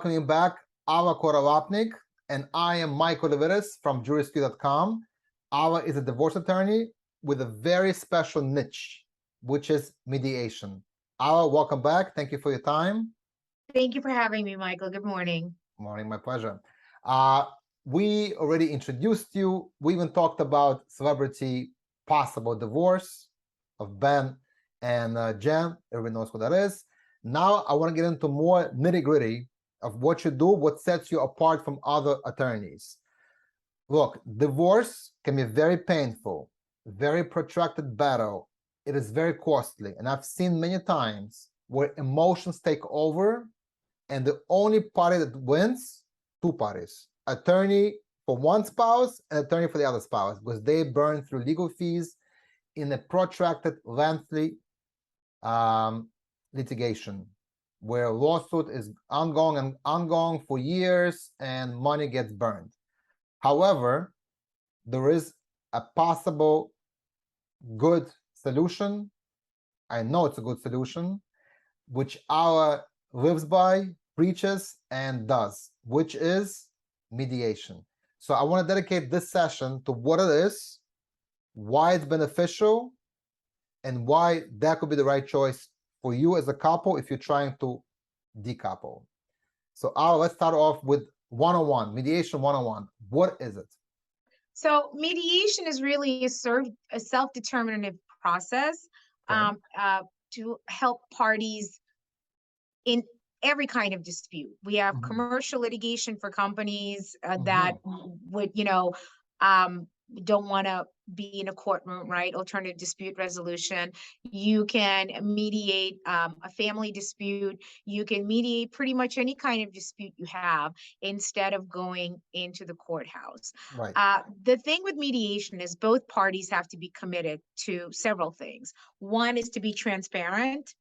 welcome you back, Alla Kurolapnik, and I am Michael Levitas from JurisQ.com. Alla is a divorce attorney with a very special niche, which is mediation. Alla, welcome back. Thank you for your time. Thank you for having me, Michael. Good morning. Morning, my pleasure. We already introduced you. We even talked about celebrity possible divorce of Ben and Jen. Everyone knows what that is. Now I want to get into more nitty-gritty of what you do, what sets you apart from other attorneys. Look, divorce can be very painful, very protracted battle. It is very costly. And I've seen many times where emotions take over and the only party that wins, two parties, attorney for one spouse and attorney for the other spouse, because they burn through legal fees in a protracted, lengthy litigation where a lawsuit is ongoing for years and money gets burned. However, there is a possible good solution. I know it's a good solution, which Alla lives by, preaches, and does, which is mediation. So I want to dedicate this session to what it is, why it's beneficial, and why that could be the right choice for you as a couple if you're trying to decouple. So Alla, let's start off with 101, mediation 101. What is it? So mediation is really a self-determinative process to help parties in every kind of dispute. We have commercial litigation for companies that would, don't want to be in a courtroom, right? Alternative dispute resolution. You can mediate a family dispute. You can mediate pretty much any kind of dispute you have instead of going into the courthouse. Right. The thing with mediation is both parties have to be committed to several things. One is to be transparent.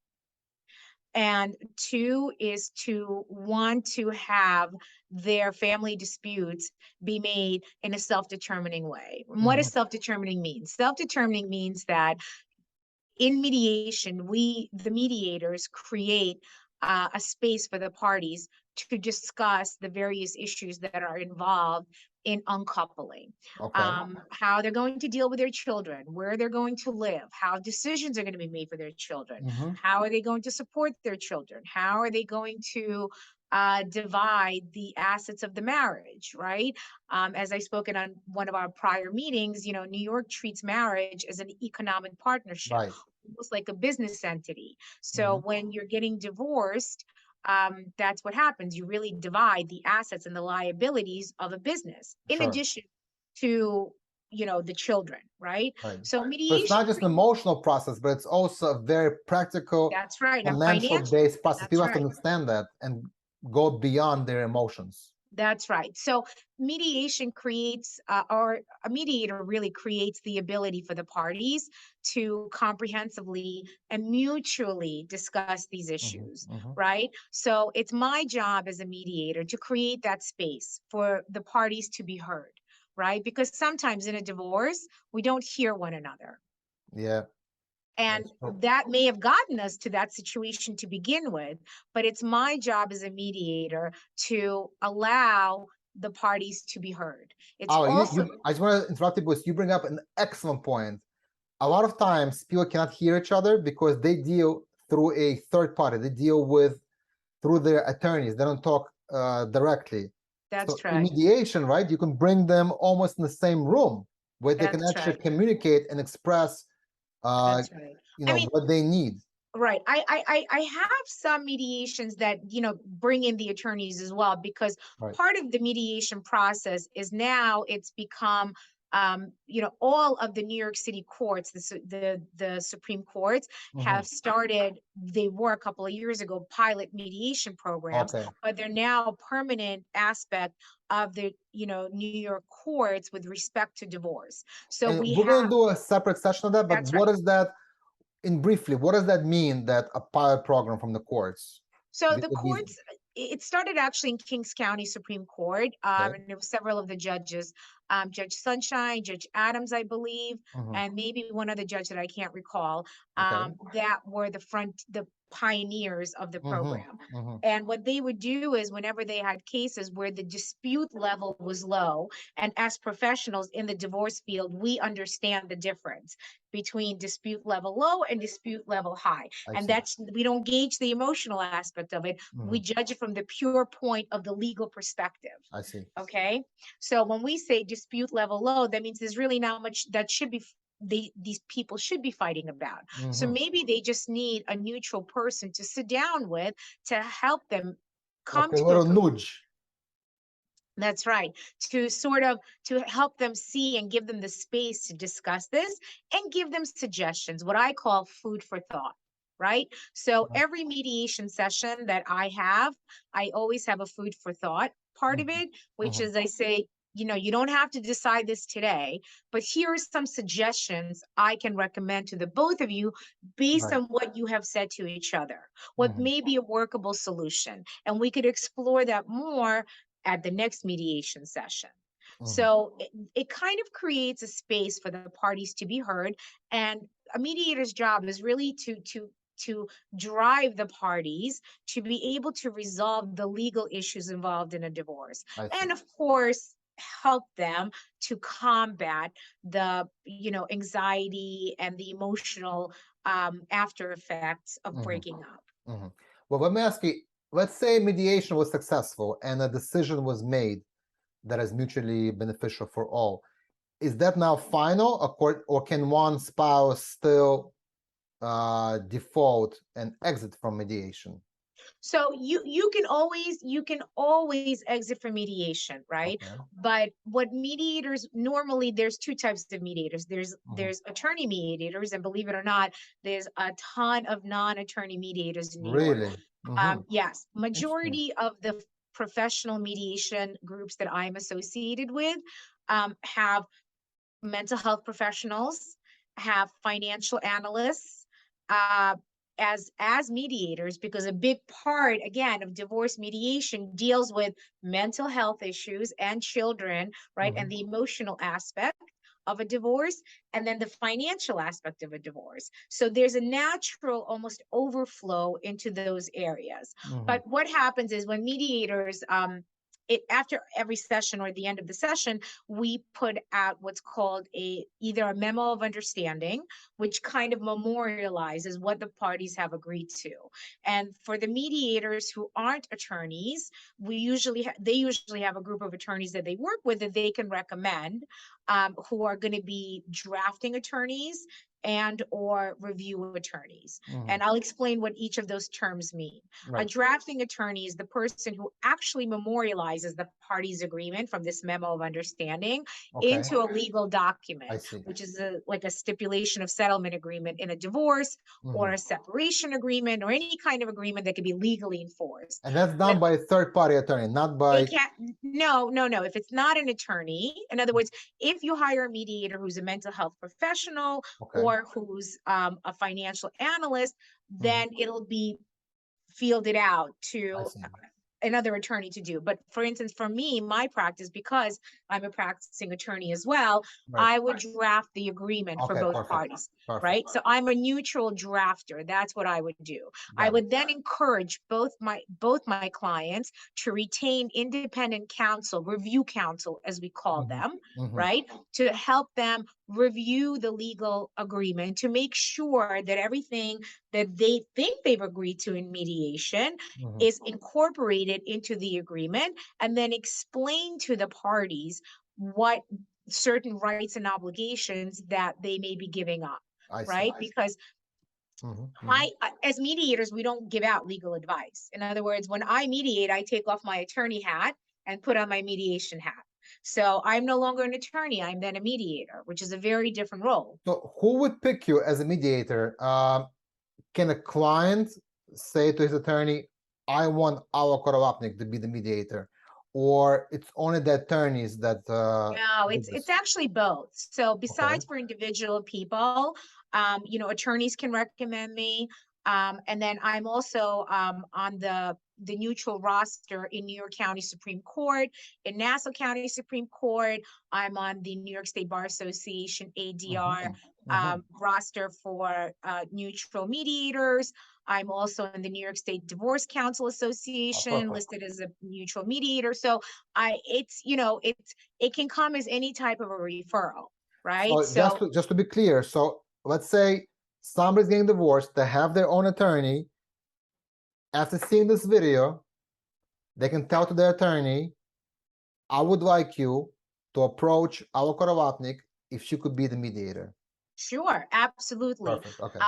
And two is to want to have their family disputes be made in a self-determining way. And what does self-determining mean? Self-determining means that in mediation, we, the mediators, create a space for the parties to discuss the various issues that are involved in uncoupling, how they're going to deal with their children, where they're going to live, how decisions are going to be made for their children, how are they going to support their children, how are they going to divide the assets of the marriage, right? As I spoken on one of our prior meetings, New York treats marriage as an economic partnership, almost like a business entity. So when you're getting divorced, that's what happens. You really divide the assets and the liabilities of a business in addition to, the children, right? So mediation. So it's not just an emotional process, but it's also a very practical, financial-based process. People have to understand that and go beyond their emotions. That's right. So mediation creates, or a mediator really creates the ability for the parties to comprehensively and mutually discuss these issues, right? So it's my job as a mediator to create that space for the parties to be heard, right? Because sometimes in a divorce, we don't hear one another. Yeah. And that may have gotten us to that situation to begin with, but it's my job as a mediator to allow the parties to be heard. It's I just want to interrupt you because you bring up an excellent point. A lot of times people cannot hear each other because they deal through a third party. They deal through their attorneys. They don't talk directly. That's right. In mediation, right, you can bring them almost in the same room where they can actually communicate and express what they need. Right. I have some mediations that, bring in the attorneys as well, because part of the mediation process is now it's become, all of the New York City courts, the Supreme Courts have started, they were a couple of years ago, pilot mediation programs, but they're now a permanent aspect of the, New York courts with respect to divorce. So we're going to do a separate session of that, but what is that? Briefly, what does that mean, that a pilot program from the courts? So the courts, it started actually in Kings County Supreme Court, and there were several of the judges, Judge Sunshine, Judge Adams, I believe, and maybe one other judge that I can't recall, that were the pioneers of the Mm-hmm. program. Mm-hmm. And what they would do is whenever they had cases where the dispute level was low, and as professionals in the divorce field, we understand the difference between dispute level low and dispute level high. I And see. that's, we don't gauge the emotional aspect of it. We Mm-hmm. judge it from the pure point of the legal perspective. I see. Okay. So when we say dispute level low, that means there's really not much that should be these people should be fighting about. So Mm-hmm. maybe they just need a neutral person to sit down with to help them Like come a to a little nudge. that's right, to sort of to help them see and give them the space to discuss this and give them suggestions, what I call food for thought, right? So every mediation session that I always have a food for thought part of Mm-hmm. it, which Mm-hmm. is I say, you don't have to decide this today, but here are some suggestions I can recommend to the both of you based Right. on what you have said to each other, what Mm-hmm. may be a workable solution. And we could explore that more at the next mediation session. Mm-hmm. So it kind of creates a space for the parties to be heard. And a mediator's job is really to drive the parties to be able to resolve the legal issues involved in a divorce. I see. And of course, help them to combat the anxiety and the emotional after effects of Mm-hmm. breaking up. Mm-hmm. Well, let me ask you, let's say mediation was successful and a decision was made that is mutually beneficial for all. Is that now final, or can one spouse still default and exit from mediation? So you can always exit from mediation, right? Okay. But what mediators normally, there's two types of mediators. There's Mm-hmm. there's attorney mediators, and believe it or not, there's a ton of non-attorney mediators in New York. Really? Mm-hmm. Yes, Interesting. majority of the professional mediation groups that I'm associated with have mental health professionals, have financial analysts, uh, as mediators, because a big part again of divorce mediation deals with mental health issues and children, right, Mm-hmm. and the emotional aspect of a divorce, and then the financial aspect of a divorce. So there's a natural almost overflow into those areas. Mm-hmm. But what happens is when mediators after every session or at the end of the session, we put out what's called either a memo of understanding, which kind of memorializes what the parties have agreed to. And for the mediators who aren't attorneys, they usually have a group of attorneys that they work with that they can recommend, who are going to be drafting attorneys and or review attorneys. Mm-hmm. And I'll explain what each of those terms mean. Right. A drafting attorney is the person who actually memorializes the parties' agreement from this memo of understanding Okay. into a legal I document, see. which is like a stipulation of settlement agreement in a divorce Mm-hmm. or a separation agreement or any kind of agreement that can be legally enforced. And that's done by a third-party attorney, not by. It can't, no. If it's not an attorney, in other words, if you hire a mediator who's a mental health professional Okay. or who's a financial analyst, Mm-hmm. then it'll be fielded out I to see. another attorney to do. But for instance, for me, my practice, because I'm a practicing attorney as well, Right. I would draft the agreement for Okay, both perfect. parties, Perfect. right? So I'm a neutral drafter. That's what I would do. I Got it. would then encourage both my clients to retain independent counsel, review counsel, as we call Mhm. them, Mhm. right? To help them review the legal agreement to make sure that everything that they think they've agreed to in mediation Mhm. is incorporated into the agreement, and then explain to the parties what certain rights and obligations that they may be giving up, I see. right? Because Mhm. as mediators, we don't give out legal advice. In other words, when I mediate, I take off my attorney hat and put on my mediation hat. So I'm no longer an attorney, I'm then a mediator, which is a very different role. So who would pick you as a mediator? Can a client say to his attorney, I want Alla Kurolapnik to be the mediator? Or it's only the attorneys that No, do it's this? actually both. So besides for individual people, attorneys can recommend me. And then I'm also on the neutral roster in New York County Supreme Court, in Nassau County Supreme Court. I'm on the New York State Bar Association ADR roster for neutral mediators. I'm also in the New York State Divorce Counsel Association, Perfect. listed as a neutral mediator. So it can come as any type of a referral, right? So just to be clear, so let's say somebody's getting divorced, they have their own attorney. After seeing this video, they can tell to their attorney, I would like you to approach Alla Kurolapnik if she could be the mediator. Sure, absolutely. Perfect. Okay.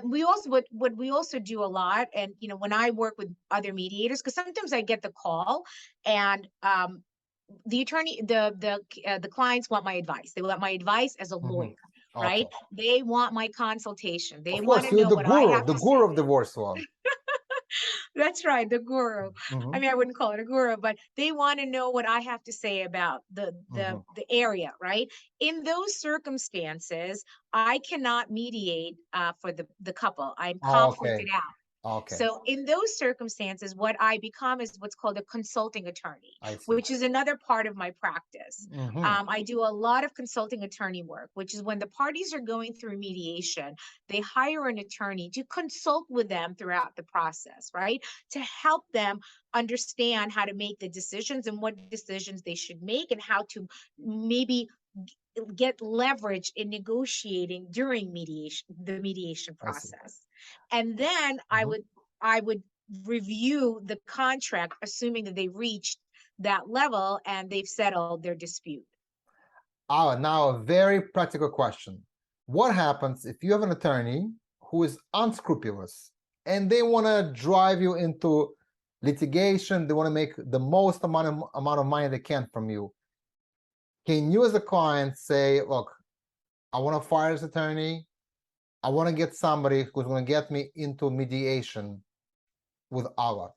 We also what we also do a lot, and when I work with other mediators, because sometimes I get the call, and the attorney, the clients want my advice. They want my advice as a lawyer, right? Okay. They want my consultation. They Of want course, to you're know the what I guru, have the to guru say. of divorce law. That's right, the guru. Mhm. I mean, I wouldn't call it a guru, but they want to know what I have to say about the area, right? In those circumstances, I cannot mediate for the couple. I'm Oh, okay. conflicted out. Okay. So in those circumstances, what I become is what's called a consulting attorney, I see. which is another part of my practice. Mhm. I do a lot of consulting attorney work, which is when the parties are going through mediation, they hire an attorney to consult with them throughout the process, right? To help them understand how to make the decisions and what decisions they should make and how to maybe get leverage in negotiating during the mediation I see. process. And then I would review the contract, assuming that they reached that level and they've settled their dispute. Now a very practical question. What happens if you have an attorney who is unscrupulous and they want to drive you into litigation, they want to make the most amount of money they can from you? Can you as a client say, look, I want to fire this attorney, I want to get somebody who's going to get me into mediation with Alla?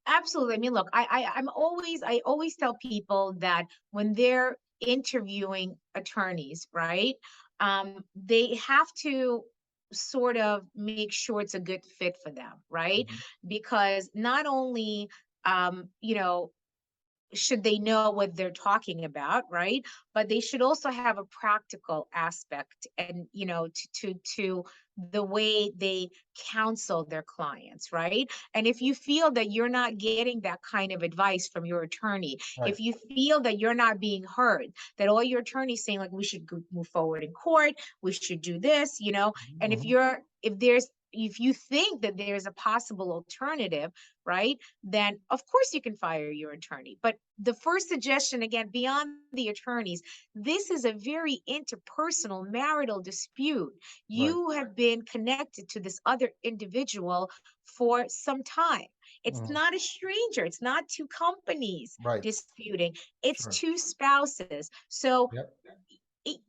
Absolutely. I mean, look, I always tell people that when they're interviewing attorneys, right? They have to sort of make sure it's a good fit for them, right? Because not only should they know what they're talking about, right? But they should also have a practical aspect, and to the way they counsel their clients, right? And if you feel that you're not getting that kind of advice from your attorney, if you feel that you're not being heard, that all your attorney's saying like we should move forward in court, we should do this, and if you think that there's a possible alternative, right, then of course you can fire your attorney. But the first suggestion, again, beyond the attorneys, this is a very interpersonal marital dispute. You have been connected to this other individual for some time. It's not a stranger. It's not two companies disputing. It's two spouses. So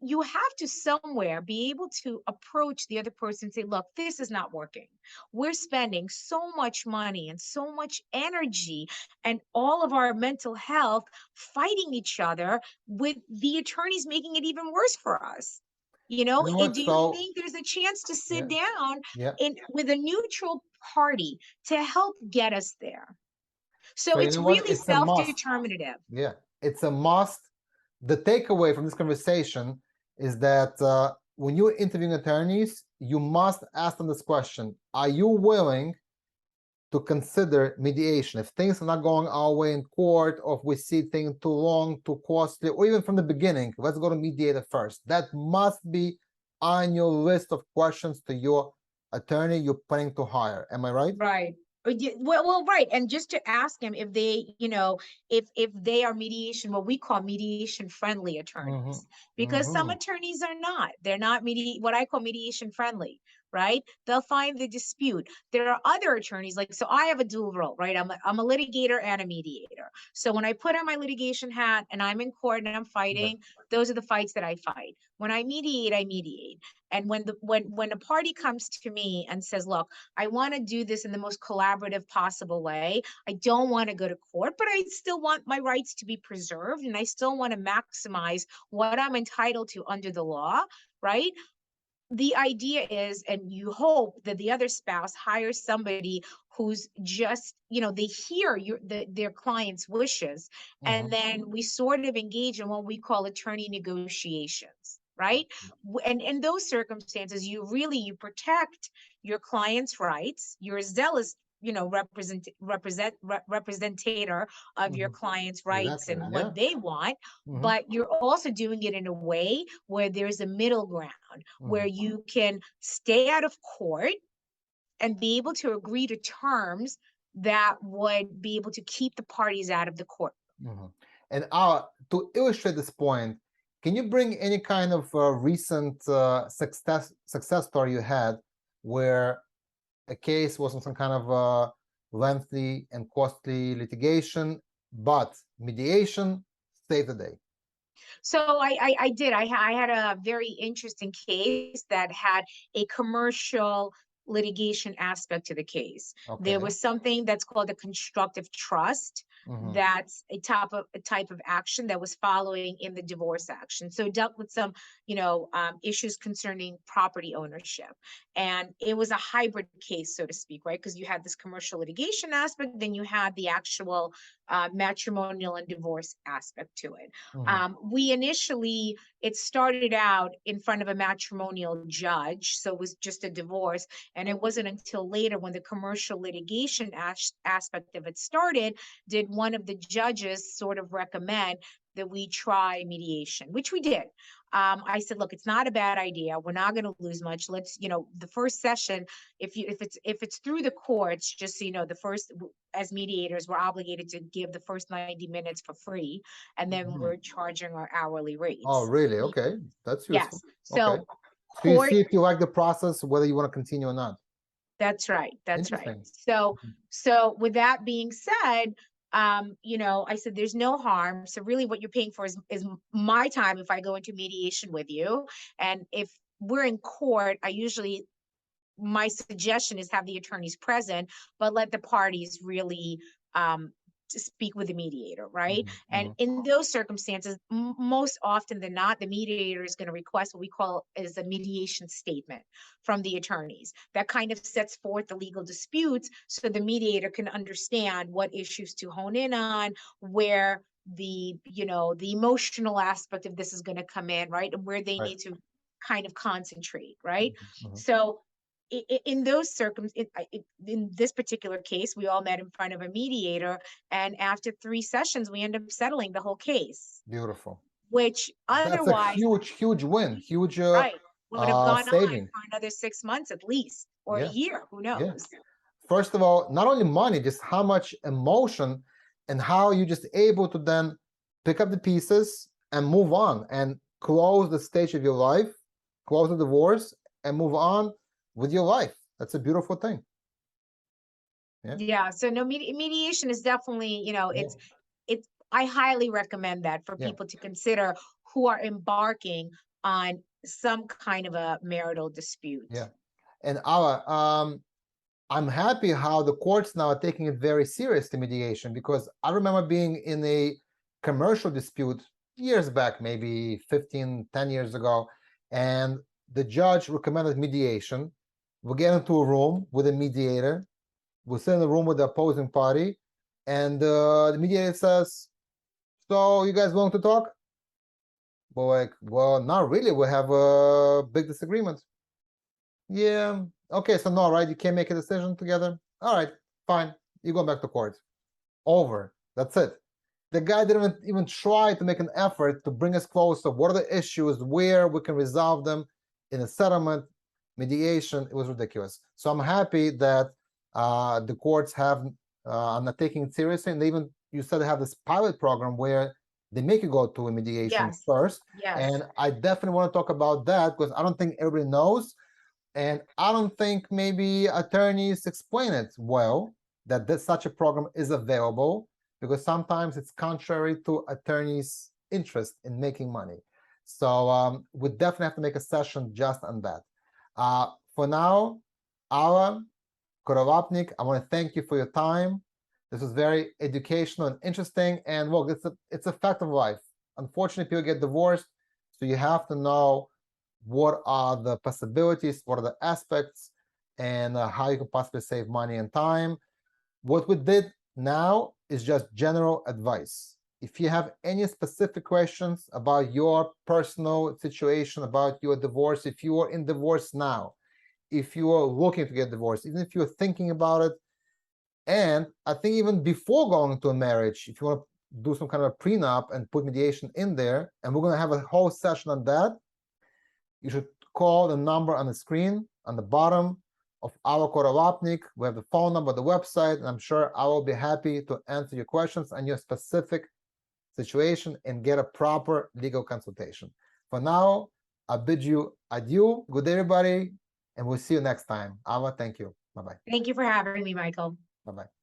you have to somewhere be able to approach the other person and say, look, this is not working. We're spending so much money and so much energy and all of our mental health fighting each other, with the attorneys making it even worse for us. Do you think there's a chance to sit down with a neutral party to help get us there? So it's really self-determinative. Yeah, it's a must. The takeaway from this conversation is that when you're interviewing attorneys, you must ask them this question: are you willing to consider mediation? If things are not going our way in court, or if we see things too long, too costly, or even from the beginning, let's go to mediator first. That must be on your list of questions to your attorney you're planning to hire. Am I right? Right. Well, right. And just to ask them if they, if they are what we call mediation friendly attorneys, because some attorneys are not. They're not what I call mediation friendly, right? They'll find the dispute. There are other attorneys, so I have a dual role, right? I'm a litigator and a mediator. So when I put on my litigation hat and I'm in court and I'm fighting, those are the fights that I fight. When I mediate. And when a party comes to me and says, look, I want to do this in the most collaborative possible way. I don't want to go to court, but I still want my rights to be preserved, and I still want to maximize what I'm entitled to under the law, right? The idea is, and you hope that the other spouse hires somebody who's just, they hear their client's wishes, and then we sort of engage in what we call attorney negotiations. right? And in those circumstances, you protect your client's rights. You're a zealous, representator of your client's rights Exactly. and Yeah. what they want, but you're also doing it in a way where there's a middle ground, where you can stay out of court and be able to agree to terms that would be able to keep the parties out of the court. And to illustrate this point, can you bring any kind of recent success story you had where a case was in some kind of lengthy and costly litigation, but mediation saved the day? So I did. I had a very interesting case that had a commercial litigation aspect to the case. There Okay. was something that's called a constructive trust. That's a type of action that was following in the divorce action. So it dealt with some, issues concerning property ownership. And it was a hybrid case, so to speak, right? Because you had this commercial litigation aspect, then you had the actual matrimonial and divorce aspect to it. We initially, it started out in front of a matrimonial judge, so it was just a divorce. And it wasn't until later, when the commercial litigation aspect of it started, did one of the judges sort of recommend that we try mediation, which we did. I said, look, it's not a bad idea. We're not going to lose much. Let's, the first session, if it's through the courts, just so you know, the first, as mediators, we're obligated to give the first 90 minutes for free, and then we're charging our hourly rates. Oh, really? Okay, that's useful. Yes. So okay. So you see if you like the process, whether you want to continue or not. That's right. That's right. Interesting. So with that being said, I said, there's no harm. So really what you're paying for is my time if I go into mediation with you. And if we're in court, my suggestion is have the attorneys present, but let the parties really to speak with the mediator, right? And in those circumstances, most often than not, the mediator is going to request what we call as a mediation statement from the attorneys that kind of sets forth the legal disputes, so the mediator can understand what issues to hone in on, where the emotional aspect of this is going to come in, right? And where they need to kind of concentrate, right? So in those circumstances, in this particular case, we all met in front of a mediator, and after 3 sessions, we ended up settling the whole case. Beautiful. Which otherwise, that's a huge win, huge right, would have gone saving on for another 6 months at least, or a year, who knows? Yeah. First of all, not only money, just how much emotion, and how you just able to then pick up the pieces and move on and close the stage of your life, close the divorce, and move on with your life. That's a beautiful thing. Yeah. So no, mediation is definitely, I highly recommend that for people to consider who are embarking on some kind of a marital dispute. Yeah. And I'm happy how the courts now are taking it very seriously, mediation, because I remember being in a commercial dispute years back, maybe 10 years ago, and the judge recommended mediation. We get into a room with a mediator. We sit in the room with the opposing party, and the mediator says, "So you guys willing to talk?" We're like, "Well, not really. We have a big disagreement." Yeah. Okay. So no, right? You can't make a decision together. All right. Fine. You go back to court. Over. That's it. The guy didn't even try to make an effort to bring us closer. What are the issues? Where we can resolve them in a settlement, mediation? It was ridiculous. So I'm happy that the courts have not taking it seriously, and they even, you said, they have this pilot program where they make you go to a mediation first. And I definitely want to talk about that, because I don't think everybody knows, and I don't think maybe attorneys explain it well, that such a program is available, because sometimes it's contrary to attorneys' interest in making money. So we definitely have to make a session just on that. For now, Alla Kurolapnik, I want to thank you for your time. This was very educational and interesting. And look, it's a fact of life. Unfortunately, people get divorced, so you have to know what are the possibilities, what are the aspects, and how you can possibly save money and time. What we did now is just general advice. If you have any specific questions about your personal situation, about your divorce, if you are in divorce now, if you are looking to get divorced, even if you're thinking about it, and I think even before going into a marriage, if you want to do some kind of a prenup and put mediation in there, and we're going to have a whole session on that, you should call the number on the screen on the bottom of Alla Kurolapnik. We have the phone number, the website, and I'm sure I will be happy to answer your questions on your specific situation and get a proper legal consultation. For now, I bid you adieu. Good day, everybody, and we'll see you next time. Alla, thank you. Bye-bye. Thank you for having me, Michael. Bye-bye.